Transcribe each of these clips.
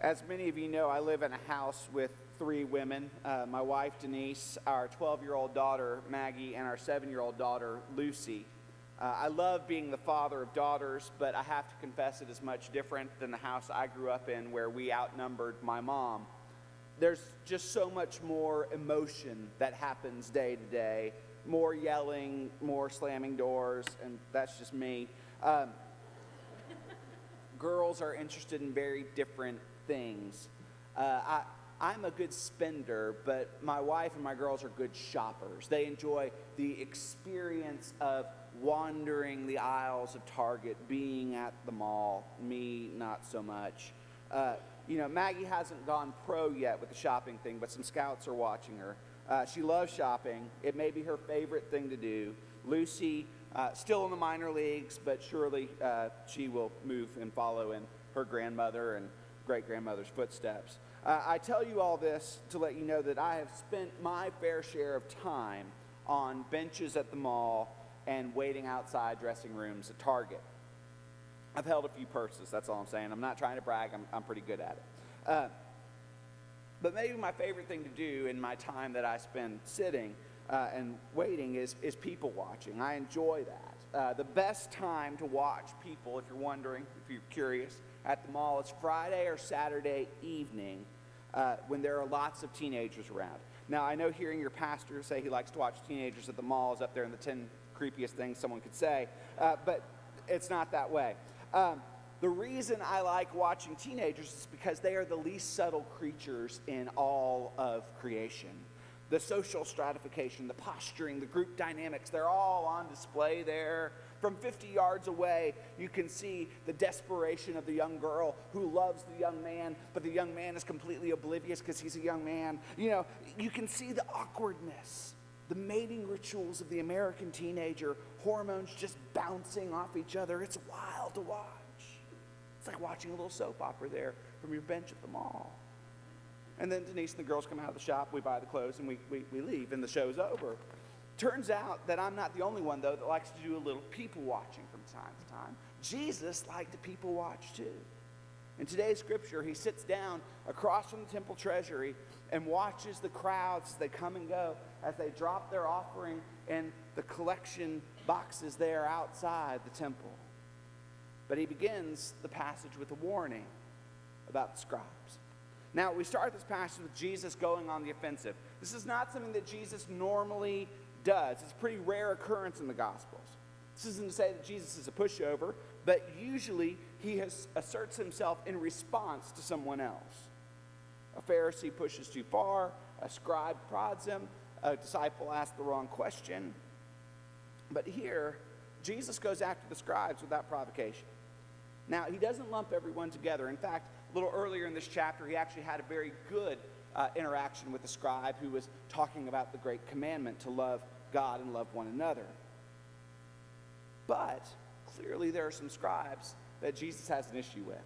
As many of you know, I live in a house with three women, my wife Denise, our 12-year-old daughter Maggie, and our 7-year-old daughter Lucy. I love being the father of daughters, but I have to confess it is much different than the house I grew up in where we outnumbered my mom. There's just so much more emotion that happens day to day, more yelling, more slamming doors, and that's just me. Girls are interested in very different things. I'm a good spender, but my wife and my girls are good shoppers. They enjoy the experience of wandering the aisles of Target, being at the mall. Me, not so much. Maggie hasn't gone pro yet with the shopping thing, but some scouts are watching her. She loves shopping. It may be her favorite thing to do. Lucy, still in the minor leagues, but surely she will move and follow in her grandmother and great-grandmother's footsteps. I tell you all this to let you know that I have spent my fair share of time on benches at the mall and waiting outside dressing rooms at Target. I've held a few purses, that's all I'm saying. I'm not trying to brag, I'm pretty good at it. But maybe my favorite thing to do in my time that I spend sitting and waiting is people watching. I enjoy that. The best time to watch people, if you're wondering, if you're curious, at the mall is Friday or Saturday evening when there are lots of teenagers around. Now, I know hearing your pastor say he likes to watch teenagers at the mall is up there in the 10 creepiest things someone could say, but it's not that way. The reason I like watching teenagers is because they are the least subtle creatures in all of creation. The social stratification, the posturing, the group dynamics, they're all on display there. From 50 yards away, you can see the desperation of the young girl who loves the young man, but the young man is completely oblivious because he's a young man. You can see the awkwardness, the mating rituals of the American teenager, hormones just bouncing off each other. It's wild to watch. It's like watching a little soap opera there from your bench at the mall. And then Denise and the girls come out of the shop, we buy the clothes, and we leave, and the show's over. Turns out that I'm not the only one, though, that likes to do a little people watching from time to time. Jesus liked to people watch, too. In today's scripture, he sits down across from the temple treasury and watches the crowds as they come and go, as they drop their offering in the collection boxes there outside the temple. But he begins the passage with a warning about the scribes. Now, we start this passage with Jesus going on the offensive. This is not something that Jesus normally does. It's a pretty rare occurrence in the Gospels. This isn't to say that Jesus is a pushover, but usually he asserts himself in response to someone else. A Pharisee pushes too far, a scribe prods him, a disciple asks the wrong question. But here, Jesus goes after the scribes without provocation. Now, he doesn't lump everyone together. In fact, a little earlier in this chapter, he actually had a very good interaction with the scribe who was talking about the great commandment to love God and love one another. But clearly there are some scribes that Jesus has an issue with.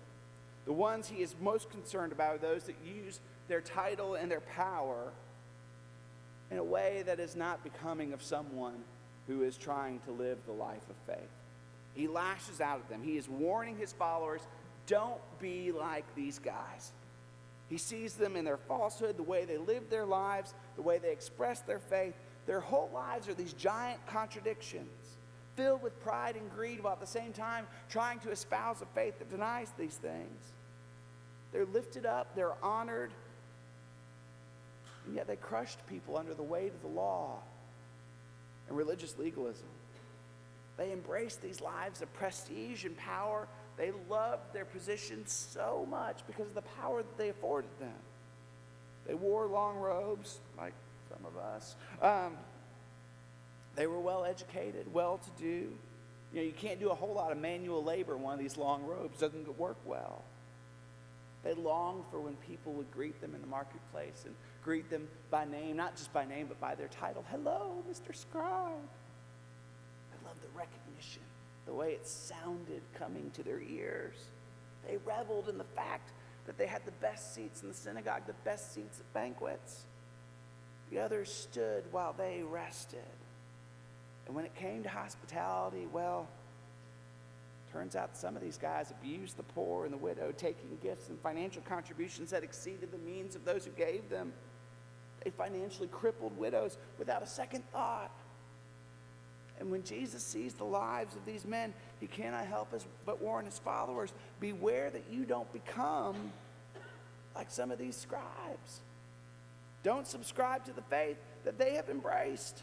The ones he is most concerned about are those that use their title and their power in a way that is not becoming of someone who is trying to live the life of faith. He lashes out at them. He is warning his followers, don't be like these guys. He sees them in their falsehood, the way they live their lives, the way they express their faith. Their whole lives are these giant contradictions, filled with pride and greed, while at the same time trying to espouse a faith that denies these things. They're lifted up, they're honored, and yet they crushed people under the weight of the law and religious legalism. They embraced these lives of prestige and power. They loved their position so much because of the power that they afforded them. They wore long robes, like some of us. They were well educated, well-to-do. You can't do a whole lot of manual labor in one of these long robes. It doesn't work well. They longed for when people would greet them in the marketplace and greet them by name, not just by name, but by their title. Hello, Mr. Scribe. They loved the recognition, the way it sounded coming to their ears. They reveled in the fact that they had the best seats in the synagogue, the best seats at banquets. The others stood while they rested. And when it came to hospitality, well, Turns out some of these guys abused the poor and the widow, taking gifts and financial contributions that exceeded the means of those who gave them. They financially crippled widows without a second thought. And when Jesus sees the lives of these men, he cannot help but warn his followers, beware that you don't become like some of these scribes. Don't subscribe to the faith that they have embraced,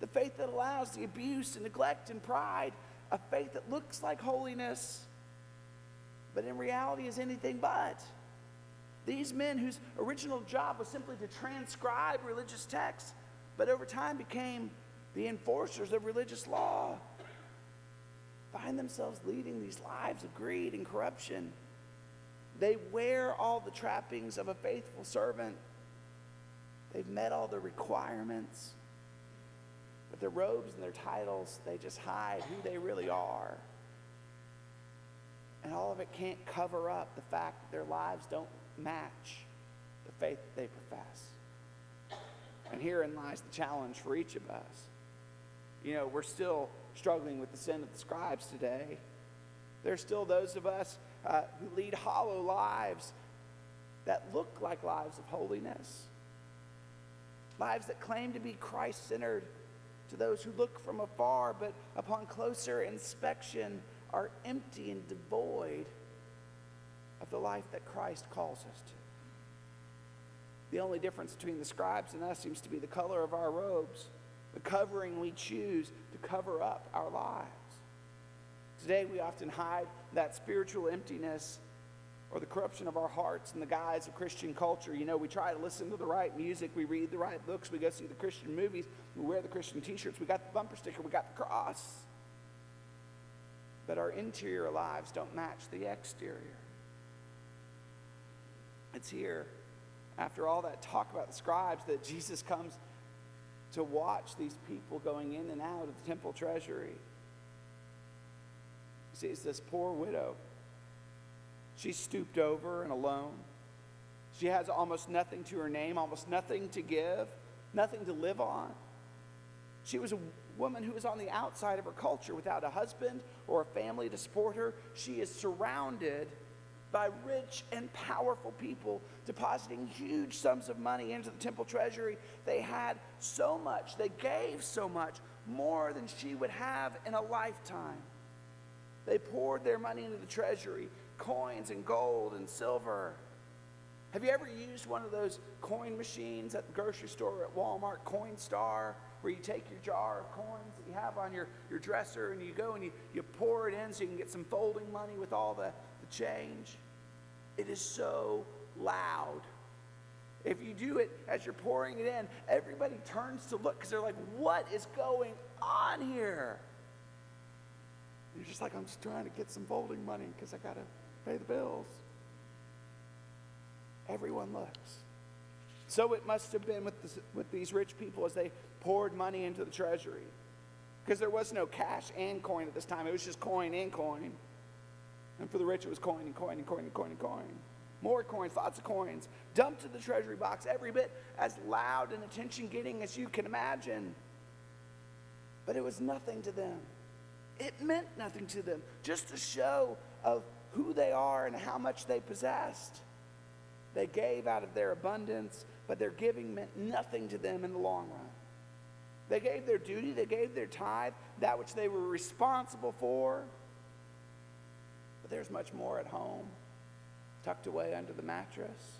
the faith that allows the abuse and neglect and pride, a faith that looks like holiness, but in reality is anything but. These men, whose original job was simply to transcribe religious texts, but over time became the enforcers of religious law, find themselves leading these lives of greed and corruption. They wear all the trappings of a faithful servant. They've met all the requirements. But their robes and their titles, they just hide who they really are. And all of it can't cover up the fact that their lives don't match the faith that they profess. And herein lies the challenge for each of us. You know, we're still struggling with the sin of the scribes today. There's still those of us who lead hollow lives that look like lives of holiness. Lives that claim to be Christ-centered to those who look from afar, but upon closer inspection are empty and devoid of the life that Christ calls us to. The only difference between the scribes and us seems to be the color of our robes, the covering we choose to cover up our lives. Today we often hide that spiritual emptiness or the corruption of our hearts in the guise of Christian culture. You know, we try to listen to the right music, we read the right books, we go see the Christian movies, we wear the Christian t-shirts, we got the bumper sticker, we got the cross. But our interior lives don't match the exterior. It's here, after all that talk about the scribes, that Jesus comes to watch these people going in and out of the temple treasury. He sees this poor widow. She's stooped over and alone. She has almost nothing to her name, almost nothing to give, nothing to live on. She was a woman who was on the outside of her culture without a husband or a family to support her. She is surrounded by rich and powerful people depositing huge sums of money into the temple treasury. They had so much, they gave so much, more than she would have in a lifetime. They poured their money into the treasury, coins and gold and silver. Have you ever used one of those coin machines at the grocery store, at Walmart, Coinstar, where you take your jar of coins that you have on your dresser and you go and you pour it in so you can get some folding money with all the change? It is so loud. If you do it as you're pouring it in, everybody turns to look because they're like, what is going on here? And you're just like, I'm just trying to get some folding money because I got to pay the bills. Everyone looks. So it must have been with these rich people as they poured money into the treasury. Because there was no cash and coin at this time. It was just coin and coin. And for the rich, it was coin and coin and coin and coin and coin. More coins, lots of coins, dumped in the treasury box, every bit as loud and attention-getting as you can imagine. But it was nothing to them. It meant nothing to them. Just a show of who they are and how much they possessed. They gave out of their abundance, but their giving meant nothing to them in the long run. They gave their duty, they gave their tithe, that which they were responsible for. But there's much more at home, tucked away under the mattress.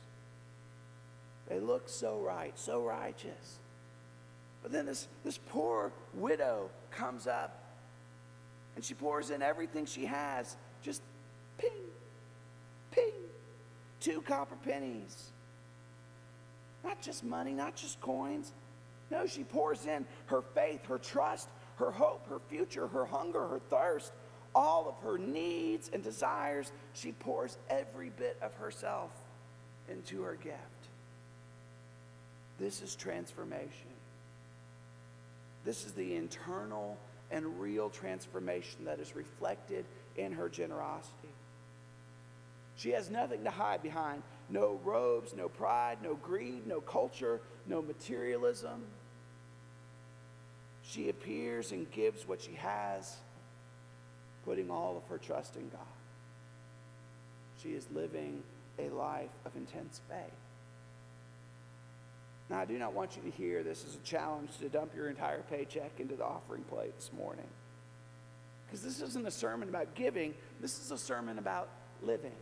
They look so right, so righteous. But then this poor widow comes up, and she pours in everything she has, just ping, ping, 2 copper pennies. Not just money, not just coins. No, she pours in her faith, her trust, her hope, her future, her hunger, her thirst, all of her needs and desires. She pours every bit of herself into her gift. This is transformation. This is the internal and real transformation that is reflected in her generosity. She has nothing to hide behind. No robes, no pride, no greed, no culture, no materialism. She appears and gives what she has putting all of her trust in God. She is living a life of intense faith. Now, I do not want you to hear this as a challenge to dump your entire paycheck into the offering plate this morning. Because this isn't a sermon about giving. This is a sermon about living.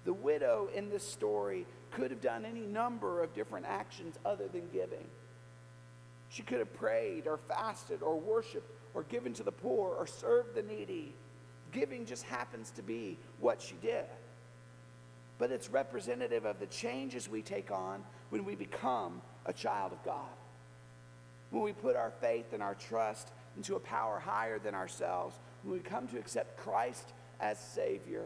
The widow in this story could have done any number of different actions other than giving. She could have prayed or fasted or worshiped or given to the poor or served the needy. Giving just happens to be what she did. But it's representative of the changes we take on when we become a child of God. When we put our faith and our trust into a power higher than ourselves, when we come to accept Christ as Savior,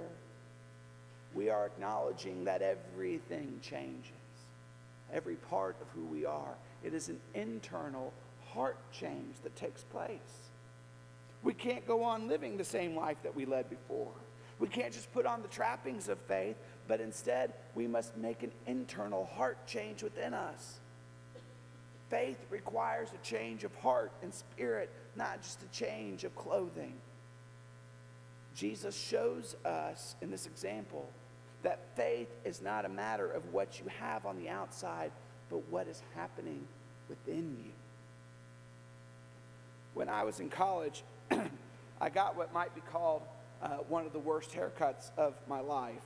we are acknowledging that everything changes. Every part of who we are. It is an internal heart change that takes place. We can't go on living the same life that we led before. We can't just put on the trappings of faith, but instead we must make an internal heart change within us. Faith requires a change of heart and spirit, not just a change of clothing. Jesus shows us in this example that faith is not a matter of what you have on the outside, but what is happening within you. When I was in college, I got what might be called one of the worst haircuts of my life.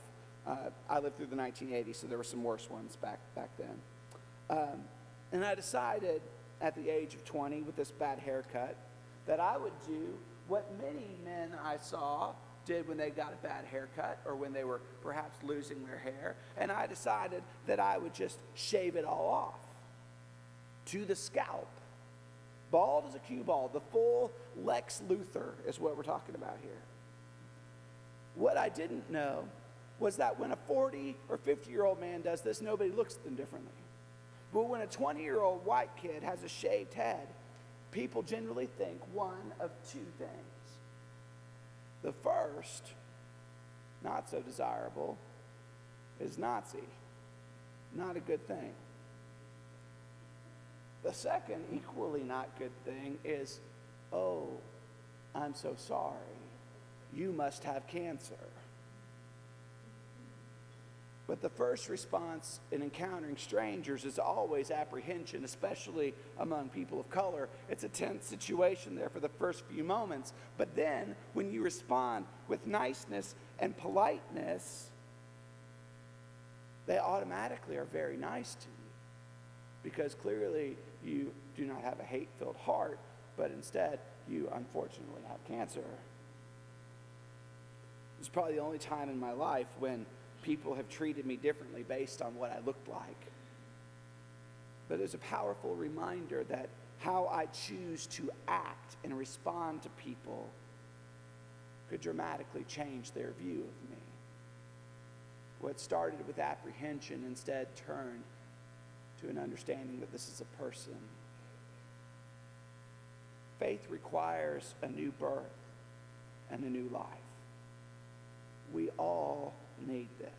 I lived through the 1980s, so there were some worse ones back then. And I decided at the age of 20 with this bad haircut that I would do what many men I saw did when they got a bad haircut or when they were perhaps losing their hair. And I decided that I would just shave it all off to the scalp. Bald as a cue ball. The full Lex Luthor is what we're talking about here. What I didn't know was that when a 40 or 50-year-old man does this, nobody looks at them differently. But when a 20-year-old white kid has a shaved head, people generally think one of two things. The first, not so desirable, is Nazi. Not a good thing. The second, equally not good thing, is, oh, I'm so sorry. You must have cancer. But the first response in encountering strangers is always apprehension, especially among people of color. It's a tense situation there for the first few moments. But then, when you respond with niceness and politeness, they automatically are very nice to you. Because clearly you do not have a hate-filled heart, but instead you unfortunately have cancer. It's probably the only time in my life when people have treated me differently based on what I looked like. But it's a powerful reminder that how I choose to act and respond to people could dramatically change their view of me. What started with apprehension instead turned to an understanding that this is a person. Faith requires a new birth and a new life. We all need this.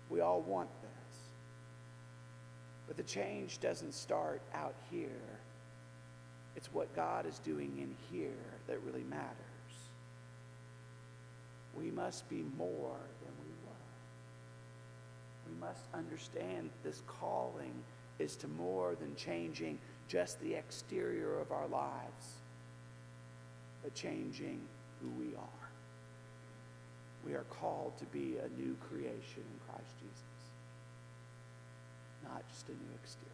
We all want this. But the change doesn't start out here. It's what God is doing in here that really matters. We must be more than we were. We must understand this calling is to more than changing just the exterior of our lives, but changing who we are. We are called to be a new creation in Christ Jesus, not just a new exterior.